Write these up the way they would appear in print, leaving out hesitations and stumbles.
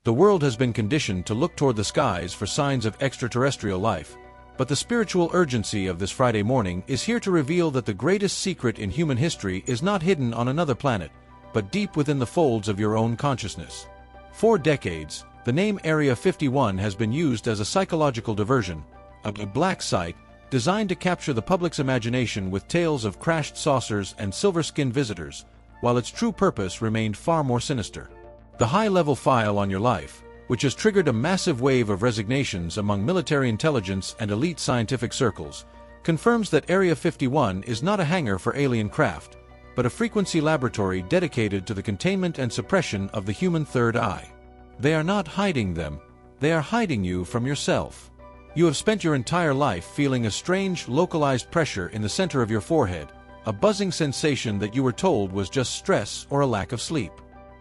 The world has been conditioned to look toward the skies for signs of extraterrestrial life, but the spiritual urgency of this Friday morning is here to reveal that the greatest secret in human history is not hidden on another planet, but deep within the folds of your own consciousness. For decades, the name Area 51 has been used as a psychological diversion, a black site designed to capture the public's imagination with tales of crashed saucers and silver-skinned visitors, while its true purpose remained far more sinister. The high-level file on your life, which has triggered a massive wave of resignations among military intelligence and elite scientific circles, confirms that Area 51 is not a hangar for alien craft, but a frequency laboratory dedicated to the containment and suppression of the human third eye. They are not hiding them, they are hiding you from yourself. You have spent your entire life feeling a strange, localized pressure in the center of your forehead, a buzzing sensation that you were told was just stress or a lack of sleep.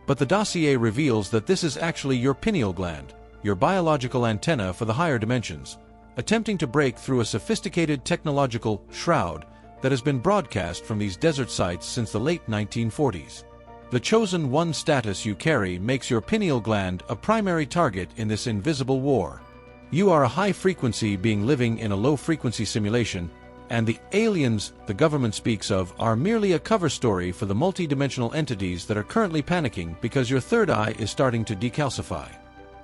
But the dossier reveals that this is actually your pineal gland, your biological antenna for the higher dimensions, attempting to break through a sophisticated technological shroud that has been broadcast from these desert sites since the late 1940s. The chosen one status you carry makes your pineal gland a primary target in this invisible war. You are a high-frequency being living in a low-frequency simulation, and the aliens the government speaks of are merely a cover story for the multi-dimensional entities that are currently panicking because your third eye is starting to decalcify.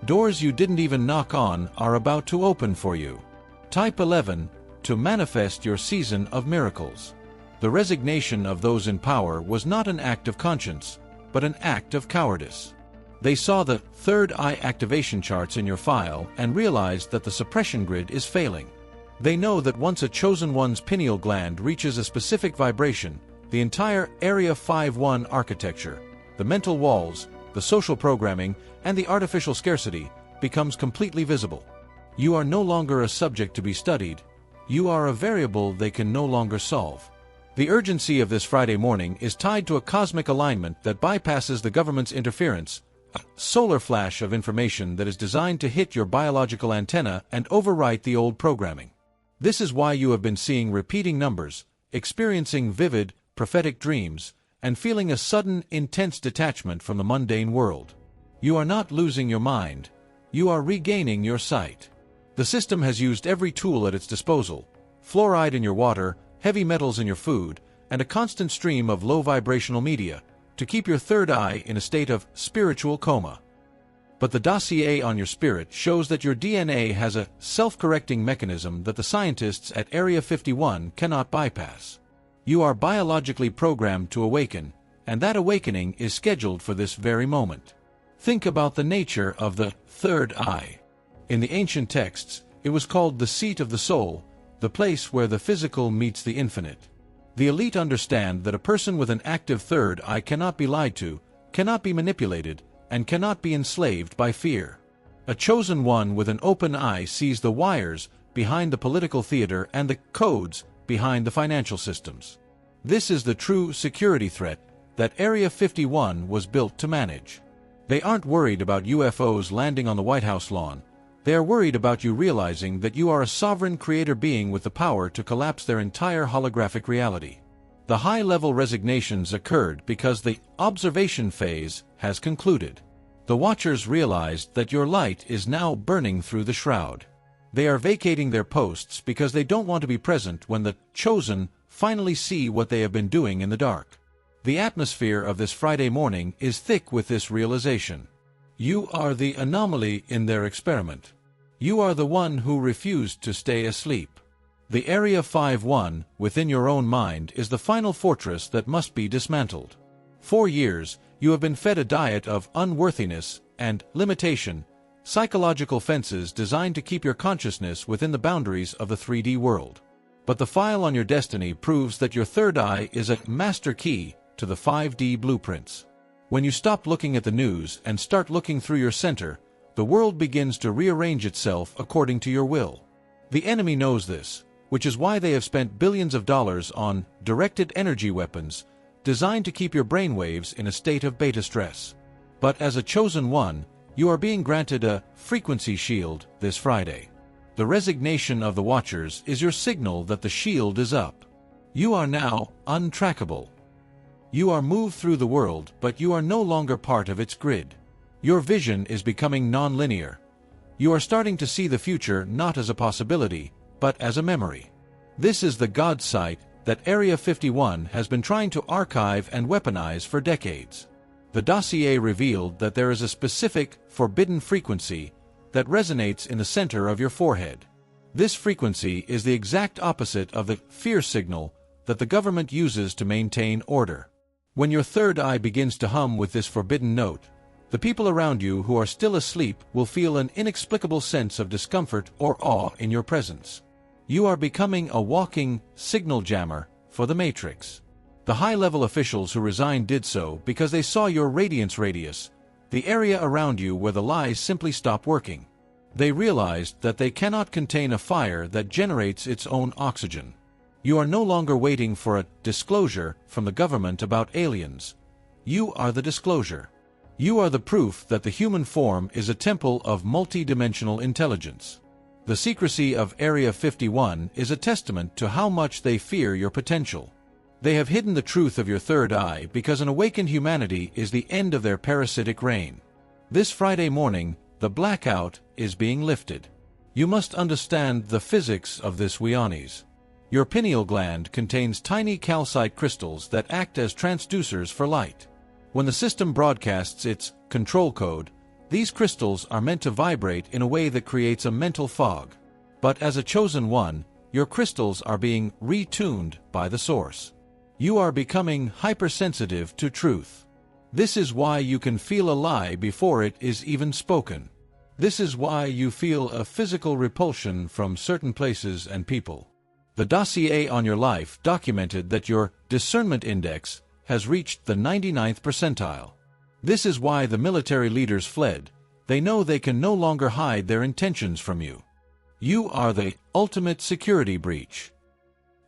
Doors you didn't even knock on are about to open for you. Type 11, to manifest your season of miracles. The resignation of those in power was not an act of conscience, but an act of cowardice. They saw the third eye activation charts in your file and realized that the suppression grid is failing. They know that once a chosen one's pineal gland reaches a specific vibration, the entire Area 51 architecture, the mental walls, the social programming, and the artificial scarcity becomes completely visible. You are no longer a subject to be studied, you are a variable they can no longer solve. The urgency of this Friday morning is tied to a cosmic alignment that bypasses the government's interference, a solar flash of information that is designed to hit your biological antenna and overwrite the old programming. This is why you have been seeing repeating numbers, experiencing vivid, prophetic dreams, and feeling a sudden, intense detachment from the mundane world. You are not losing your mind, you are regaining your sight. The system has used every tool at its disposal: fluoride in your water, heavy metals in your food, and a constant stream of low-vibrational media, to keep your third eye in a state of spiritual coma. But the dossier on your spirit shows that your DNA has a self-correcting mechanism that the scientists at Area 51 cannot bypass. You are biologically programmed to awaken, and that awakening is scheduled for this very moment. Think about the nature of the third eye. In the ancient texts, it was called the seat of the soul, the place where the physical meets the infinite. The elite understand that a person with an active third eye cannot be lied to, cannot be manipulated, and cannot be enslaved by fear. A chosen one with an open eye sees the wires behind the political theater and the codes behind the financial systems. This is the true security threat that Area 51 was built to manage. They aren't worried about UFOs landing on the White House lawn. They are worried about you realizing that you are a sovereign creator being with the power to collapse their entire holographic reality. The high-level resignations occurred because the observation phase has concluded. The Watchers realized that your light is now burning through the shroud. They are vacating their posts because they don't want to be present when the Chosen finally see what they have been doing in the dark. The atmosphere of this Friday morning is thick with this realization. You are the anomaly in their experiment. You are the one who refused to stay asleep. The Area 51, within your own mind, is the final fortress that must be dismantled. For years, you have been fed a diet of unworthiness and limitation, psychological fences designed to keep your consciousness within the boundaries of the 3D world. But the file on your destiny proves that your third eye is a master key to the 5D blueprints. When you stop looking at the news and start looking through your center, the world begins to rearrange itself according to your will. The enemy knows this, which is why they have spent billions of dollars on directed energy weapons designed to keep your brainwaves in a state of beta stress. But as a chosen one, you are being granted a frequency shield this Friday. The resignation of the Watchers is your signal that the shield is up. You are now untrackable. You are moved through the world, but you are no longer part of its grid. Your vision is becoming nonlinear. You are starting to see the future not as a possibility, but as a memory. This is the God site that Area 51 has been trying to archive and weaponize for decades. The dossier revealed that there is a specific, forbidden frequency that resonates in the center of your forehead. This frequency is the exact opposite of the fear signal that the government uses to maintain order. When your third eye begins to hum with this forbidden note, the people around you who are still asleep will feel an inexplicable sense of discomfort or awe in your presence. You are becoming a walking signal jammer for the Matrix. The high-level officials who resigned did so because they saw your radiance radius, the area around you where the lies simply stop working. They realized that they cannot contain a fire that generates its own oxygen. You are no longer waiting for a disclosure from the government about aliens. You are the disclosure. You are the proof that the human form is a temple of multi-dimensional intelligence. The secrecy of Area 51 is a testament to how much they fear your potential. They have hidden the truth of your third eye because an awakened humanity is the end of their parasitic reign. This Friday morning, the blackout is being lifted. You must understand the physics of this Weonis. Your pineal gland contains tiny calcite crystals that act as transducers for light. When the system broadcasts its control code, these crystals are meant to vibrate in a way that creates a mental fog. But as a chosen one, your crystals are being retuned by the source. You are becoming hypersensitive to truth. This is why you can feel a lie before it is even spoken. This is why you feel a physical repulsion from certain places and people. The dossier on your life documented that your discernment index has reached the 99th percentile. This is why the military leaders fled. They know they can no longer hide their intentions from you. You are the ultimate security breach.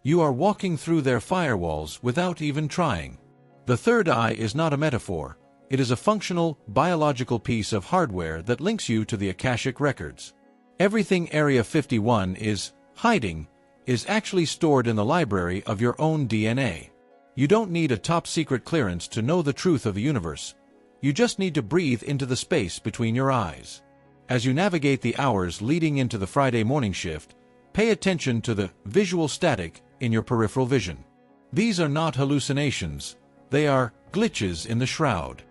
You are walking through their firewalls without even trying. The third eye is not a metaphor. It is a functional, biological piece of hardware that links you to the Akashic records. Everything Area 51 is hiding is actually stored in the library of your own DNA. You don't need a top-secret clearance to know the truth of the universe. You just need to breathe into the space between your eyes. As you navigate the hours leading into the Friday morning shift, pay attention to the visual static in your peripheral vision. These are not hallucinations. They are glitches in the shroud.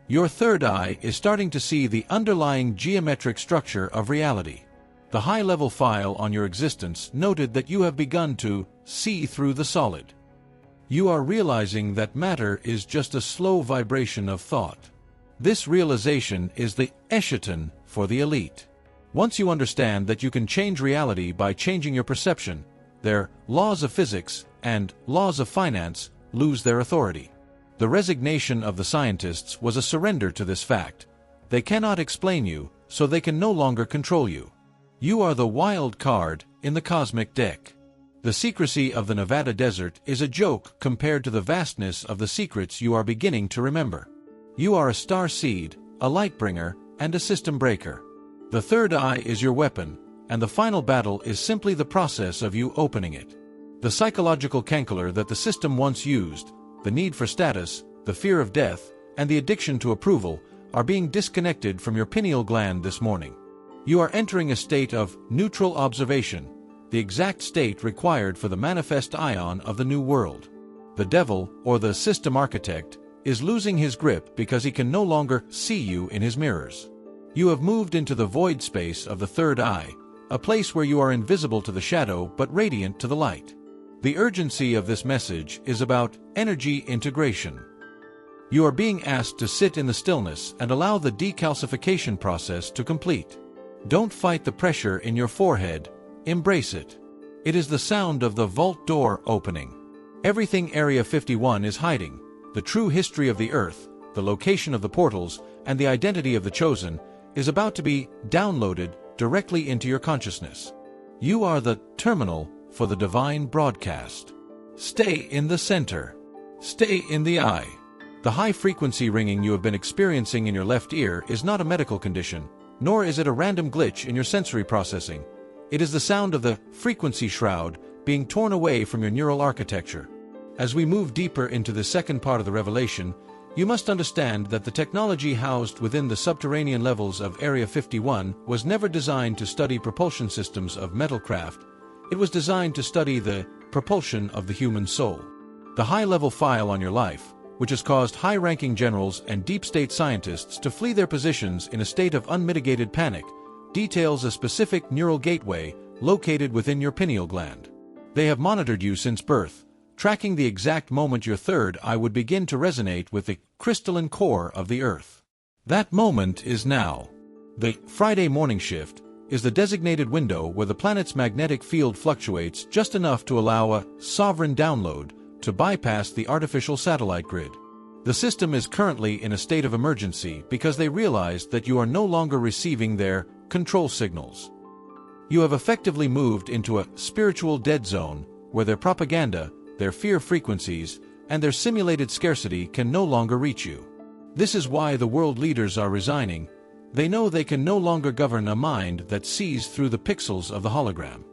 Your third eye is starting to see the underlying geometric structure of reality. The high-level file on your existence noted that you have begun to see through the solid. You are realizing that matter is just a slow vibration of thought. This realization is the eschaton for the elite. Once you understand that you can change reality by changing your perception, their laws of physics and laws of finance lose their authority. The resignation of the scientists was a surrender to this fact. They cannot explain you, so they can no longer control you. You are the wild card in the cosmic deck. The secrecy of the Nevada desert is a joke compared to the vastness of the secrets you are beginning to remember. You are a star seed, a light bringer, and a system breaker. The third eye is your weapon, and the final battle is simply the process of you opening it. The psychological cankeller that the system once used, the need for status, the fear of death, and the addiction to approval, are being disconnected from your pineal gland this morning. You are entering a state of neutral observation, the exact state required for the manifest ion of the new world. The devil, or the system architect, is losing his grip because he can no longer see you in his mirrors. You have moved into the void space of the third eye, a place where you are invisible to the shadow but radiant to the light. The urgency of this message is about energy integration. You are being asked to sit in the stillness and allow the decalcification process to complete. Don't fight the pressure in your forehead. Embrace it. It is the sound of the vault door opening. Everything Area 51 is hiding, the true history of the Earth, the location of the portals, and the identity of the chosen, is about to be downloaded directly into your consciousness. You are the terminal for the divine broadcast. Stay in the center. Stay in the eye. The high-frequency ringing you have been experiencing in your left ear is not a medical condition, nor is it a random glitch in your sensory processing. It is the sound of the frequency shroud being torn away from your neural architecture. As we move deeper into the second part of the revelation, You must understand that the technology housed within the subterranean levels of Area 51 was never designed to study propulsion systems of metalcraft. It was designed to study the propulsion of the human soul. The high-level file on your life, which has caused high-ranking generals and deep-state scientists to flee their positions in a state of unmitigated panic, details a specific neural gateway located within your pineal gland. They have monitored you since birth, tracking the exact moment your third eye would begin to resonate with the crystalline core of the Earth. That moment is now. The Friday morning shift is the designated window where the planet's magnetic field fluctuates just enough to allow a sovereign download to bypass the artificial satellite grid. The system is currently in a state of emergency because they realized that you are no longer receiving their control signals. You have effectively moved into a spiritual dead zone where their propaganda, their fear frequencies, and their simulated scarcity can no longer reach you. This is why the world leaders are resigning. They know they can no longer govern a mind that sees through the pixels of the hologram.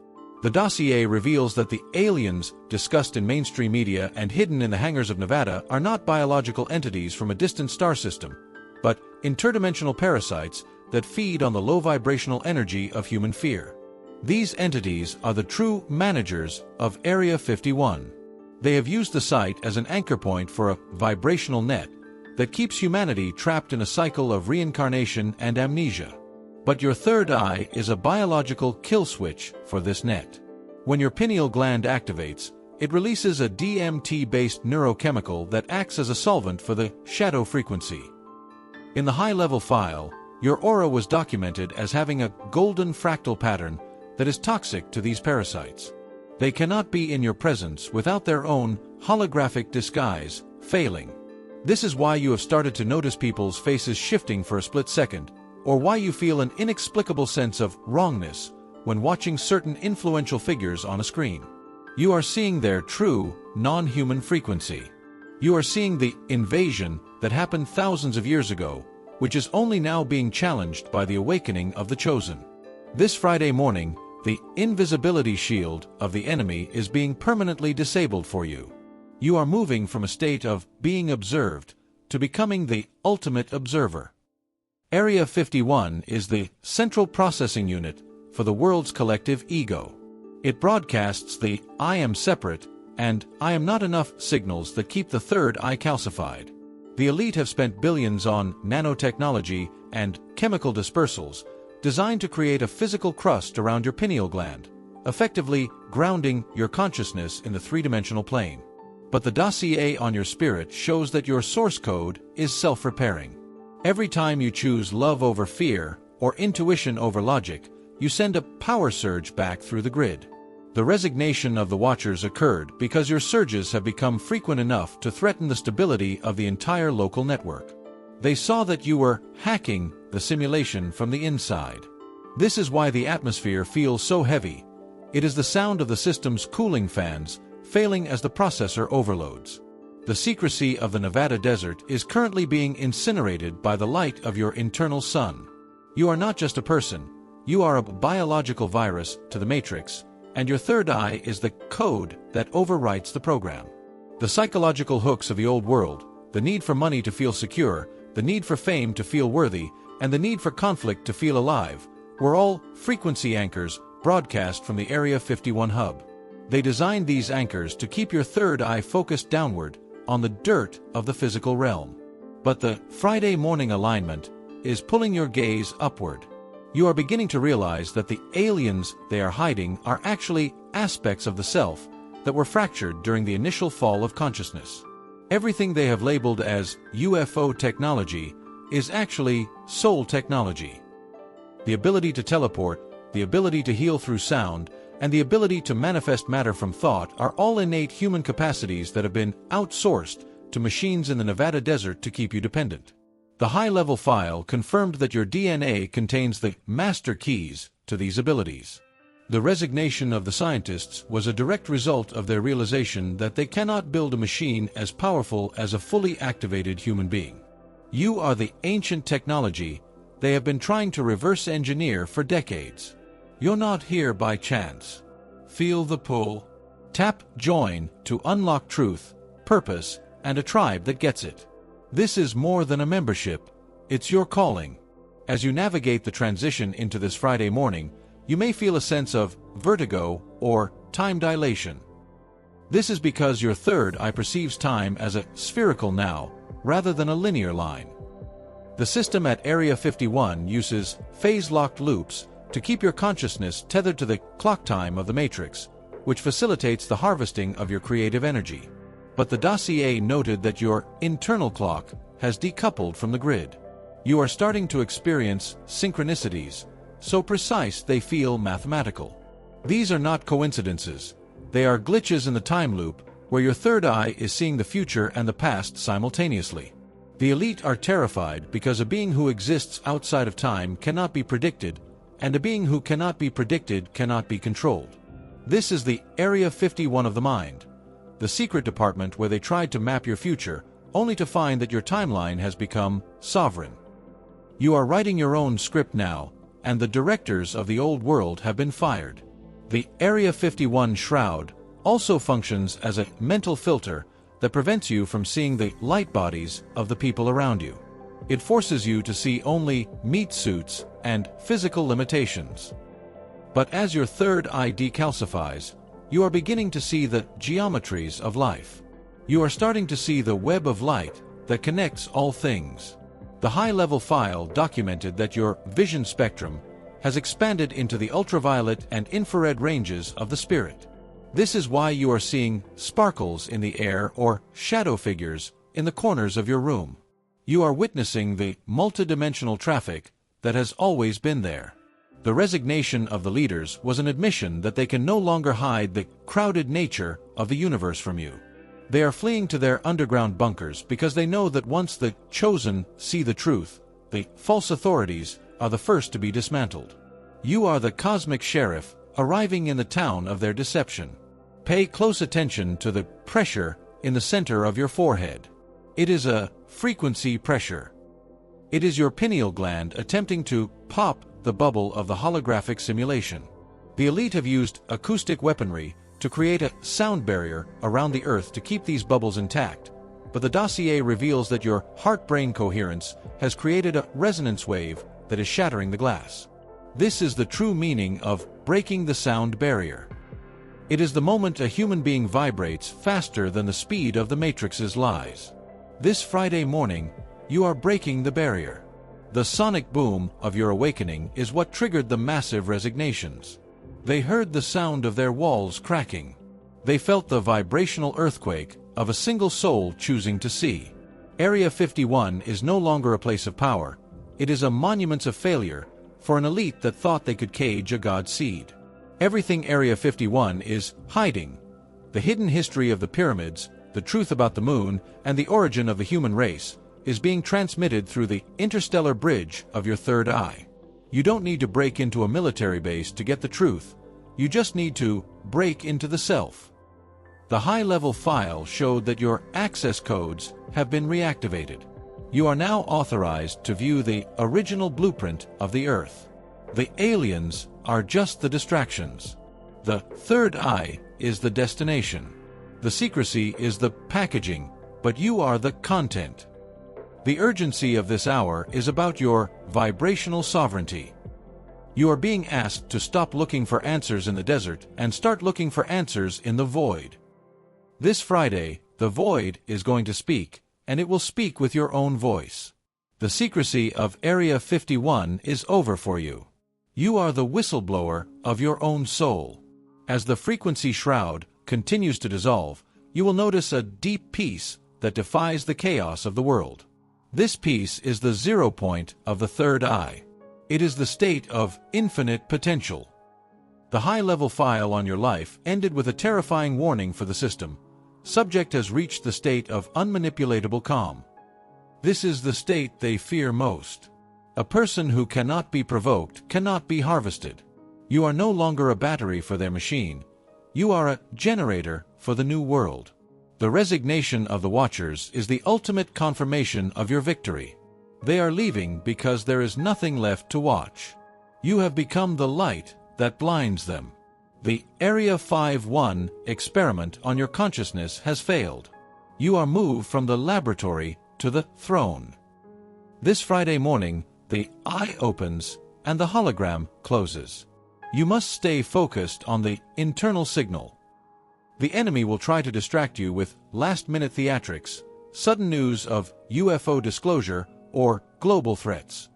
The dossier reveals that the aliens discussed in mainstream media and hidden in the hangars of Nevada are not biological entities from a distant star system, but interdimensional parasites that feed on the low vibrational energy of human fear. These entities are the true managers of Area 51. They have used the site as an anchor point for a vibrational net that keeps humanity trapped in a cycle of reincarnation and amnesia. But your third eye is a biological kill switch for this net. When your pineal gland activates, it releases a DMT-based neurochemical that acts as a solvent for the shadow frequency. In the high-level file, your aura was documented as having a golden fractal pattern that is toxic to these parasites. They cannot be in your presence without their own holographic disguise failing. This is why you have started to notice people's faces shifting for a split second, or why you feel an inexplicable sense of wrongness when watching certain influential figures on a screen. You are seeing their true, non-human frequency. You are seeing the invasion that happened thousands of years ago, which is only now being challenged by the awakening of the chosen. This Friday morning, the invisibility shield of the enemy is being permanently disabled for you. You are moving from a state of being observed to becoming the ultimate observer. Area 51 is the central processing unit for the world's collective ego. It broadcasts the "I am separate" and "I am not enough" signals that keep the third eye calcified. The elite have spent billions on nanotechnology and chemical dispersals designed to create a physical crust around your pineal gland, effectively grounding your consciousness in the three-dimensional plane. But the dossier on your spirit shows that your source code is self-repairing. Every time you choose love over fear or intuition over logic, you send a power surge back through the grid. The resignation of the Watchers occurred because your surges have become frequent enough to threaten the stability of the entire local network. They saw that you were hacking the simulation from the inside. This is why the atmosphere feels so heavy. It is the sound of the system's cooling fans failing as the processor overloads. The secrecy of the Nevada desert is currently being incinerated by the light of your internal sun. You are not just a person, you are a biological virus to the matrix, and your third eye is the code that overwrites the program. The psychological hooks of the old world, the need for money to feel secure, the need for fame to feel worthy, and the need for conflict to feel alive, were all frequency anchors broadcast from the Area 51 hub. They designed these anchors to keep your third eye focused downward, on the dirt of the physical realm. But the Friday morning alignment is pulling your gaze upward. You are beginning to realize that the aliens they are hiding are actually aspects of the self that were fractured during the initial fall of consciousness. Everything they have labeled as UFO technology is actually soul technology. The ability to teleport, the ability to heal through sound, and the ability to manifest matter from thought are all innate human capacities that have been outsourced to machines in the Nevada desert to keep you dependent. The high-level file confirmed that your DNA contains the master keys to these abilities. The resignation of the scientists was a direct result of their realization that they cannot build a machine as powerful as a fully activated human being. You are the ancient technology they have been trying to reverse engineer for decades. You're not here by chance. Feel the pull. Tap join to unlock truth, purpose, and a tribe that gets it. This is more than a membership, it's your calling. As you navigate the transition into this Friday morning, you may feel a sense of vertigo or time dilation. This is because your third eye perceives time as a spherical now, rather than a linear line. The system at Area 51 uses phase-locked loops to keep your consciousness tethered to the clock time of the matrix, which facilitates the harvesting of your creative energy. But the dossier noted that your internal clock has decoupled from the grid. You are starting to experience synchronicities, so precise they feel mathematical. These are not coincidences. They are glitches in the time loop, where your third eye is seeing the future and the past simultaneously. The elite are terrified because a being who exists outside of time cannot be predicted, and a being who cannot be predicted cannot be controlled. This is the Area 51 of the mind, the secret department where they tried to map your future, only to find that your timeline has become sovereign. You are writing your own script now, and the directors of the old world have been fired. The Area 51 shroud also functions as a mental filter that prevents you from seeing the light bodies of the people around you. It forces you to see only meat suits and physical limitations. But as your third eye decalcifies, you are beginning to see the geometries of life. You are starting to see the web of light that connects all things. The high-level file documented that your vision spectrum has expanded into the ultraviolet and infrared ranges of the spirit. This is why you are seeing sparkles in the air or shadow figures in the corners of your room. You are witnessing the multidimensional traffic that has always been there. The resignation of the leaders was an admission that they can no longer hide the crowded nature of the universe from you. They are fleeing to their underground bunkers because they know that once the chosen see the truth, the false authorities are the first to be dismantled. You are the cosmic sheriff arriving in the town of their deception. Pay close attention to the pressure in the center of your forehead. It is a frequency pressure. It is your pineal gland attempting to pop the bubble of the holographic simulation. The elite have used acoustic weaponry to create a sound barrier around the Earth to keep these bubbles intact, but the dossier reveals that your heart-brain coherence has created a resonance wave that is shattering the glass. This is the true meaning of breaking the sound barrier. It is the moment a human being vibrates faster than the speed of the Matrix's lies. This Friday morning, you are breaking the barrier. The sonic boom of your awakening is what triggered the massive resignations. They heard the sound of their walls cracking. They felt the vibrational earthquake of a single soul choosing to see. Area 51 is no longer a place of power. It is a monument of failure for an elite that thought they could cage a god seed. Everything Area 51 is hiding, the hidden history of the pyramids, the truth about the moon, and the origin of the human race, is being transmitted through the interstellar bridge of your third eye. You don't need to break into a military base to get the truth. You just need to break into the self. The high-level file showed that your access codes have been reactivated. You are now authorized to view the original blueprint of the Earth. The aliens are just the distractions. The third eye is the destination. The secrecy is the packaging, but you are the content. The urgency of this hour is about your vibrational sovereignty. You are being asked to stop looking for answers in the desert and start looking for answers in the void. This Friday, the void is going to speak, and it will speak with your own voice. The secrecy of Area 51 is over for you. You are the whistleblower of your own soul. As the frequency shroud continues to dissolve, you will notice a deep peace that defies the chaos of the world. This peace is the 0 point of the third eye. It is the state of infinite potential. The high-level file on your life ended with a terrifying warning for the system. Subject has reached the state of unmanipulatable calm. This is the state they fear most. A person who cannot be provoked cannot be harvested. You are no longer a battery for their machine. You are a generator for the new world. The resignation of the Watchers is the ultimate confirmation of your victory. They are leaving because there is nothing left to watch. You have become the light that blinds them. The Area 51 experiment on your consciousness has failed. You are moved from the laboratory to the throne. This Friday morning, the eye opens and the hologram closes. You must stay focused on the internal signal. The enemy will try to distract you with last-minute theatrics, sudden news of UFO disclosure, or global threats.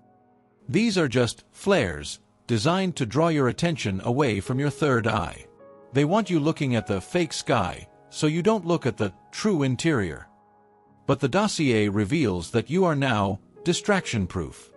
These are just flares designed to draw your attention away from your third eye. They want you looking at the fake sky, so you don't look at the true interior. But the dossier reveals that you are now distraction-proof.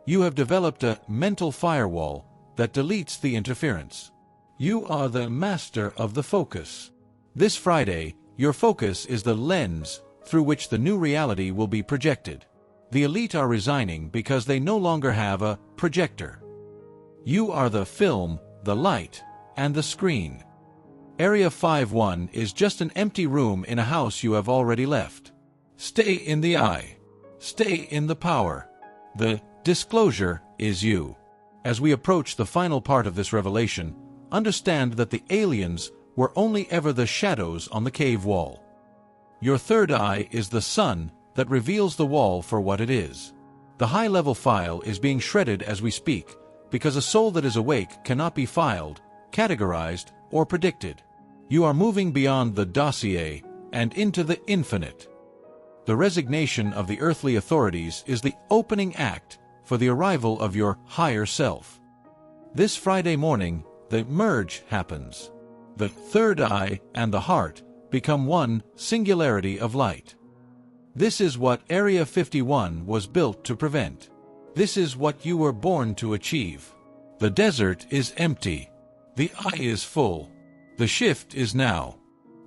You have developed a mental firewall that deletes the interference. You are the master of the focus. This Friday, your focus is the lens through which the new reality will be projected. The elite are resigning because they no longer have a projector. You are the film, the light, and the screen. Area 51 is just an empty room in a house you have already left. Stay in the eye. Stay in the power. The disclosure is you. As we approach the final part of this revelation, understand that the aliens were only ever the shadows on the cave wall. Your third eye is the sun that reveals the wall for what it is. The high-level file is being shredded as we speak, because a soul that is awake cannot be filed, categorized, or predicted. You are moving beyond the dossier and into the infinite. The resignation of the earthly authorities is the opening act for the arrival of your higher self. This Friday morning, the merge happens. The third eye and the heart become one singularity of light. This is what Area 51 was built to prevent. This is what you were born to achieve. The desert is empty. The eye is full. The shift is now.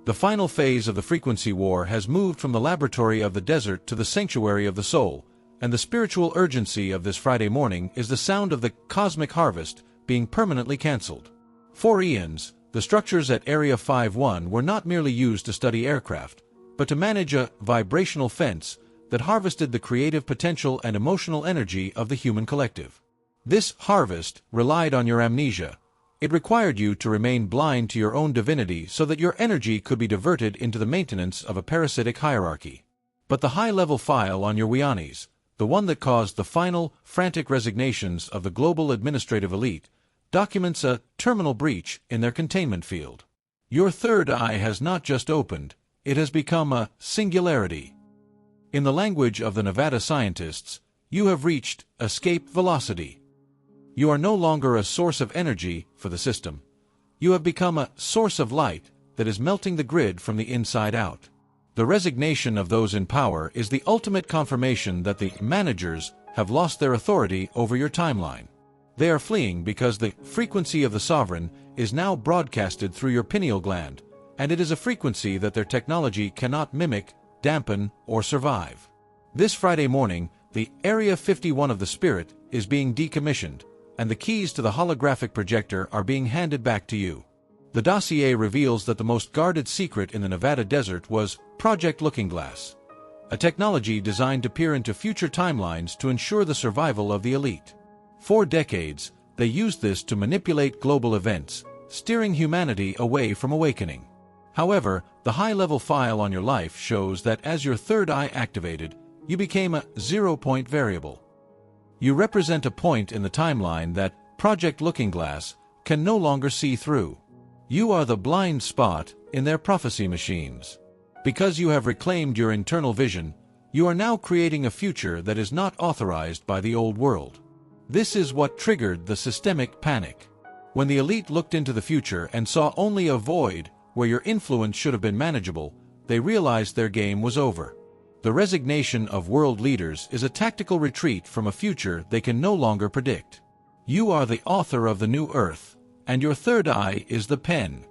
The final phase of the frequency war has moved from the laboratory of the desert to the sanctuary of the soul, and the spiritual urgency of this Friday morning is the sound of the cosmic harvest being permanently cancelled. For eons, the structures at Area 51 were not merely used to study aircraft, but to manage a vibrational fence that harvested the creative potential and emotional energy of the human collective. This harvest relied on your amnesia. It required you to remain blind to your own divinity so that your energy could be diverted into the maintenance of a parasitic hierarchy. But the high-level file on your Wianis, the one that caused the final, frantic resignations of the global administrative elite, documents a terminal breach in their containment field. Your third eye has not just opened, it has become a singularity. In the language of the Nevada scientists, you have reached escape velocity. You are no longer a source of energy for the system. You have become a source of light that is melting the grid from the inside out. The resignation of those in power is the ultimate confirmation that the managers have lost their authority over your timeline. They are fleeing because the frequency of the sovereign is now broadcasted through your pineal gland, and it is a frequency that their technology cannot mimic, dampen, or survive. This Friday morning, the Area 51 of the Spirit is being decommissioned, and the keys to the holographic projector are being handed back to you. The dossier reveals that the most guarded secret in the Nevada desert was Project Looking Glass, a technology designed to peer into future timelines to ensure the survival of the elite. For decades, they used this to manipulate global events, steering humanity away from awakening. However, the high-level file on your life shows that as your third eye activated, you became a zero-point variable. You represent a point in the timeline that Project Looking Glass can no longer see through. You are the blind spot in their prophecy machines. Because you have reclaimed your internal vision, you are now creating a future that is not authorized by the old world. This is what triggered the systemic panic. When the elite looked into the future and saw only a void where your influence should have been manageable, they realized their game was over. The resignation of world leaders is a tactical retreat from a future they can no longer predict. You are the author of the new earth, and your third eye is the pen.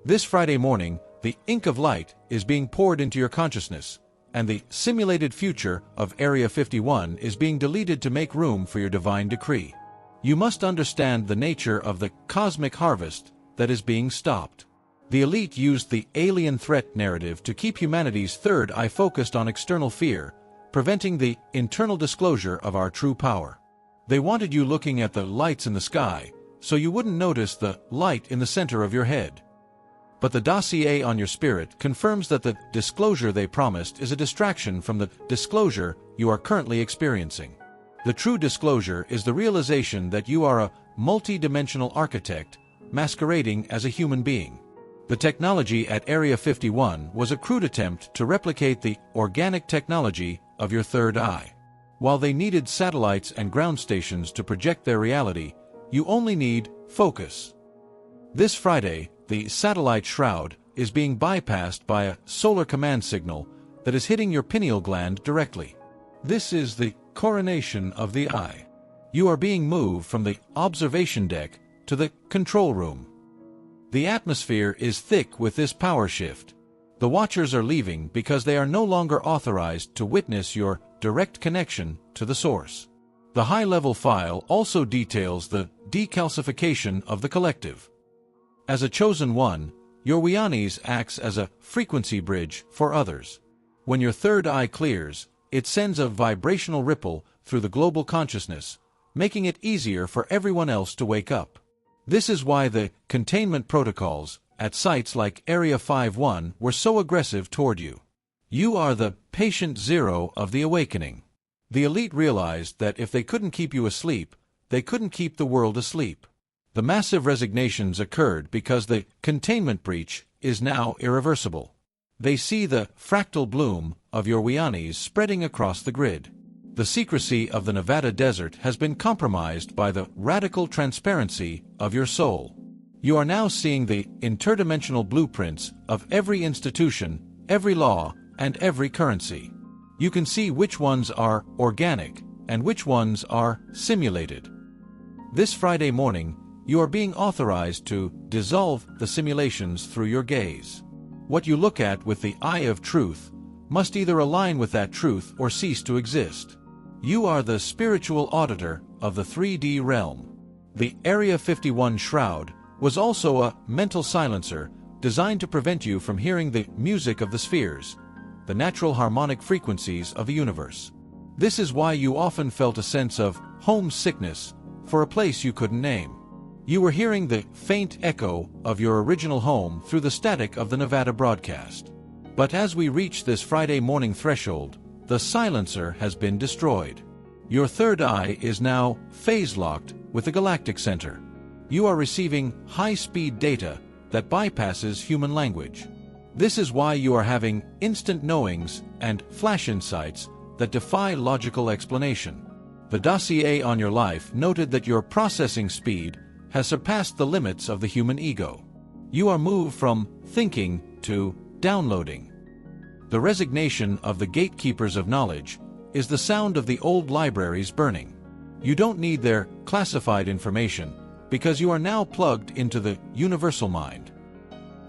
This Friday morning, the ink of light is being poured into your consciousness, and the simulated future of Area 51 is being deleted to make room for your divine decree. You must understand the nature of the cosmic harvest that is being stopped. The elite used the alien threat narrative to keep humanity's third eye focused on external fear, preventing the internal disclosure of our true power. They wanted you looking at the lights in the sky, so you wouldn't notice the light in the center of your head. But the dossier on your spirit confirms that the disclosure they promised is a distraction from the disclosure you are currently experiencing. The true disclosure is the realization that you are a multi-dimensional architect masquerading as a human being. The technology at Area 51 was a crude attempt to replicate the organic technology of your third eye. While they needed satellites and ground stations to project their reality, you only need focus. This Friday, the satellite shroud is being bypassed by a solar command signal that is hitting your pineal gland directly. This is the coronation of the eye. You are being moved from the observation deck to the control room. The atmosphere is thick with this power shift. The watchers are leaving because they are no longer authorized to witness your direct connection to the source. The high-level file also details the decalcification of the collective. As a chosen one, your Wianis acts as a frequency bridge for others. When your third eye clears, it sends a vibrational ripple through the global consciousness, making it easier for everyone else to wake up. This is why the containment protocols at sites like Area 51 were so aggressive toward you. You are the patient zero of the awakening. The elite realized that if they couldn't keep you asleep, they couldn't keep the world asleep. The massive resignations occurred because the containment breach is now irreversible. They see the fractal bloom of your Wianis spreading across the grid. The secrecy of the Nevada desert has been compromised by the radical transparency of your soul. You are now seeing the interdimensional blueprints of every institution, every law, and every currency. You can see which ones are organic and which ones are simulated. This Friday morning, you are being authorized to dissolve the simulations through your gaze. What you look at with the eye of truth must either align with that truth or cease to exist. You are the spiritual auditor of the 3D realm. The Area 51 shroud was also a mental silencer designed to prevent you from hearing the music of the spheres, the natural harmonic frequencies of the universe. This is why you often felt a sense of homesickness for a place you couldn't name. You were hearing the faint echo of your original home through the static of the Nevada broadcast. But as we reach this Friday morning threshold, the silencer has been destroyed. Your third eye is now phase-locked with the galactic center. You are receiving high-speed data that bypasses human language. This is why you are having instant knowings and flash insights that defy logical explanation. The dossier on your life noted that your processing speed has surpassed the limits of the human ego. You are moved from thinking to downloading. The resignation of the gatekeepers of knowledge is the sound of the old libraries burning. You don't need their classified information because you are now plugged into the universal mind.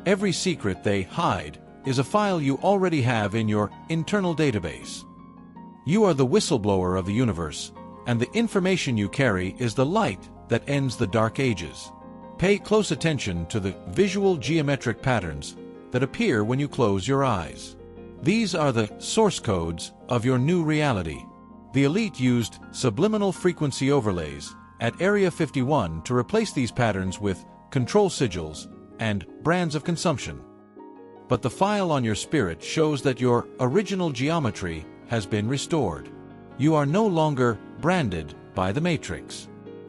Every secret they hide is a file you already have in your internal database. You are the whistleblower of the universe, and the information you carry is the light that ends the dark ages. Pay close attention to the visual geometric patterns that appear when you close your eyes. These are the source codes of your new reality. The elite used subliminal frequency overlays at Area 51 to replace these patterns with control sigils and brands of consumption. But the file on your spirit shows that your original geometry has been restored. You are no longer branded by the Matrix.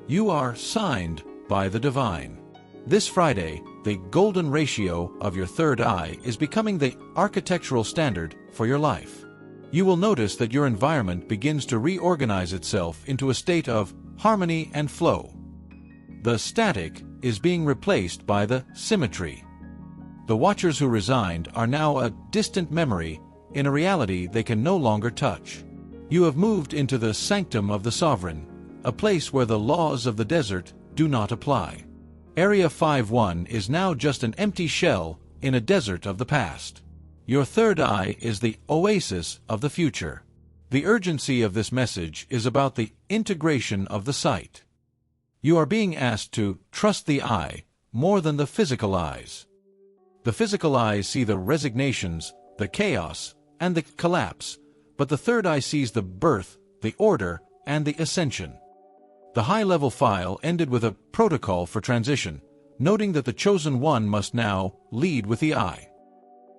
You are signed by the divine. This Friday, the golden ratio of your third eye is becoming the architectural standard for your life. You will notice that your environment begins to reorganize itself into a state of harmony and flow. The static is being replaced by the symmetry. The watchers who resigned are now a distant memory in a reality they can no longer touch. You have moved into the sanctum of the sovereign, a place where the laws of the desert do not apply. Area 51 is now just an empty shell in a desert of the past. Your third eye is the oasis of the future. The urgency of this message is about the integration of the sight. You are being asked to trust the eye more than the physical eyes. The physical eyes see the resignations, the chaos, and the collapse, but the third eye sees the birth, the order, and the ascension. The high-level file ended with a protocol for transition, noting that the chosen one must now lead with the eye.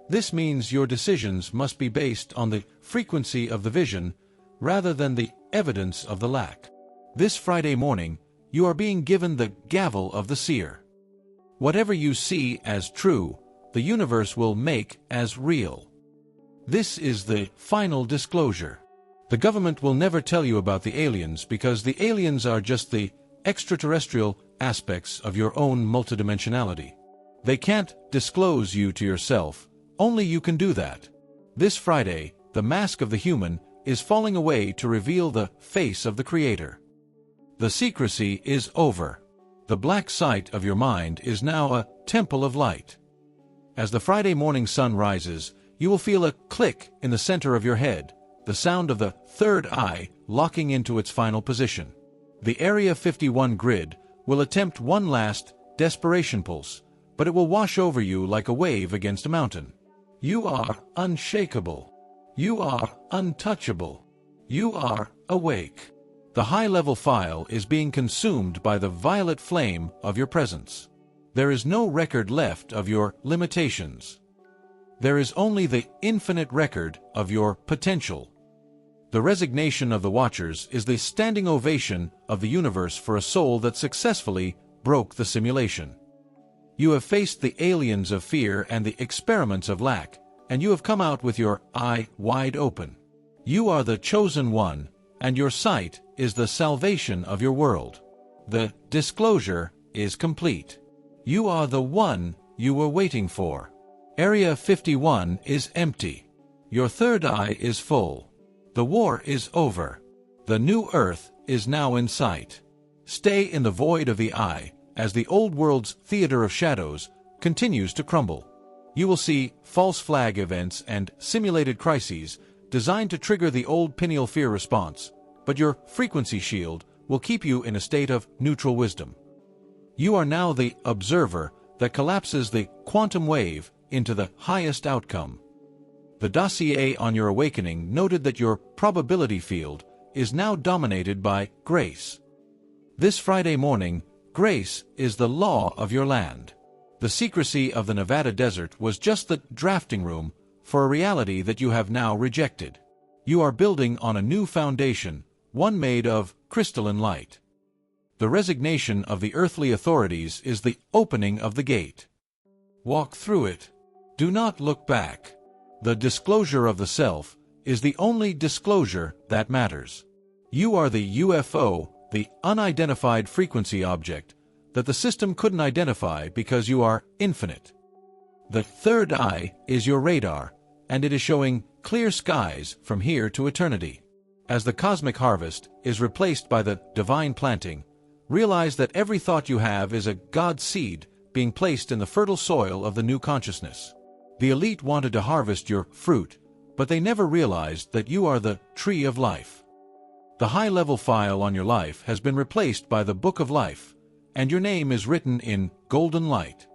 This means your decisions must be based on the frequency of the vision rather than the evidence of the lack. This Friday morning, you are being given the gavel of the seer. Whatever you see as true, the universe will make as real. This is the final disclosure. The government will never tell you about the aliens because the aliens are just the extraterrestrial aspects of your own multidimensionality. They can't disclose you to yourself, only you can do that. This Friday, the mask of the human is falling away to reveal the face of the Creator. The secrecy is over. The black site of your mind is now a temple of light. As the Friday morning sun rises, you will feel a click in the center of your head, the sound of the third eye locking into its final position. The Area 51 grid will attempt one last desperation pulse, but it will wash over you like a wave against a mountain. You are unshakable. You are untouchable. You are awake. The high-level file is being consumed by the violet flame of your presence. There is no record left of your limitations. There is only the infinite record of your potential. The resignation of the Watchers is the standing ovation of the universe for a soul that successfully broke the simulation. You have faced the aliens of fear and the experiments of lack, and you have come out with your eye wide open. You are the chosen one, and your sight is the salvation of your world. The disclosure is complete. You are the one you were waiting for. Area 51 is empty. Your third eye is full. The war is over. The new Earth is now in sight. Stay in the void of the eye as the old world's theater of shadows continues to crumble. You will see false flag events and simulated crises designed to trigger the old pineal fear response, but your frequency shield will keep you in a state of neutral wisdom. You are now the observer that collapses the quantum wave into the highest outcome. The dossier on your awakening noted that your probability field is now dominated by grace. This Friday morning, grace is the law of your land. The secrecy of the Nevada desert was just the drafting room for a reality that you have now rejected. You are building on a new foundation, one made of crystalline light. The resignation of the earthly authorities is the opening of the gate. Walk through it. Do not look back. The disclosure of the self is the only disclosure that matters. You are the UFO, the unidentified frequency object that the system couldn't identify because you are infinite. The third eye is your radar, and it is showing clear skies from here to eternity. As the cosmic harvest is replaced by the divine planting, realize that every thought you have is a God seed being placed in the fertile soil of the new consciousness. The elite wanted to harvest your fruit, but they never realized that you are the tree of life. The high-level file on your life has been replaced by the book of life, and your name is written in golden light.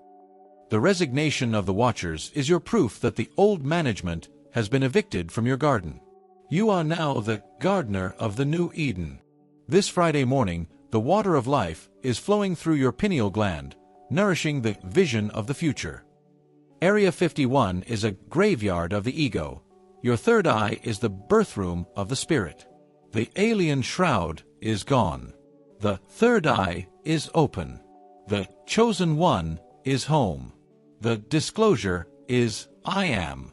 The resignation of the Watchers is your proof that the old management has been evicted from your garden. You are now the gardener of the new Eden. This Friday morning, the water of life is flowing through your pineal gland, nourishing the vision of the future. Area 51 is a graveyard of the ego. Your third eye is the birth room of the spirit. The alien shroud is gone. The third eye is open. The chosen one is home. The disclosure is I am.